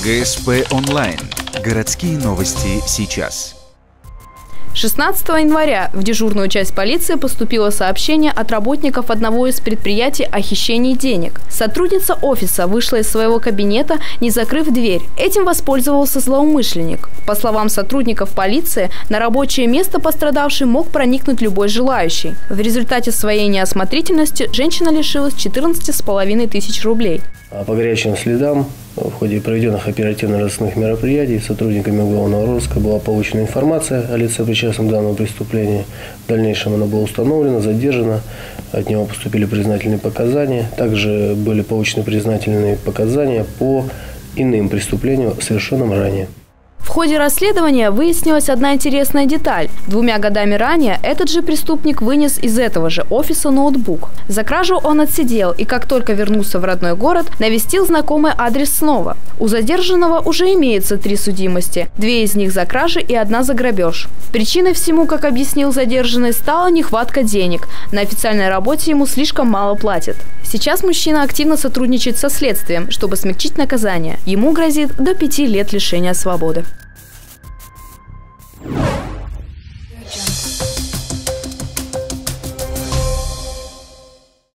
ГСП онлайн. Городские новости сейчас. 16 января в дежурную часть полиции поступило сообщение от работников одного из предприятий о хищении денег. Сотрудница офиса вышла из своего кабинета, не закрыв дверь. Этим воспользовался злоумышленник. По словам сотрудников полиции, на рабочее место пострадавшей мог проникнуть любой желающий. В результате своей неосмотрительности женщина лишилась 14,5 тысяч рублей. По горячим следам в ходе проведенных оперативно-розыскных мероприятий сотрудниками уголовного розыска была получена информация о лице, причастном к данному преступлению. В дальнейшем оно было установлено, задержано, от него поступили признательные показания. Также были получены признательные показания по иным преступлениям, совершенным ранее. В ходе расследования выяснилась одна интересная деталь. 2 годами ранее этот же преступник вынес из этого же офиса ноутбук. За кражу он отсидел и, как только вернулся в родной город, навестил знакомый адрес снова. У задержанного уже имеется 3 судимости. 2 из них за кражи и 1 за грабеж. Причиной всему, как объяснил задержанный, стала нехватка денег. На официальной работе ему слишком мало платят. Сейчас мужчина активно сотрудничает со следствием, чтобы смягчить наказание. Ему грозит до 5 лет лишения свободы.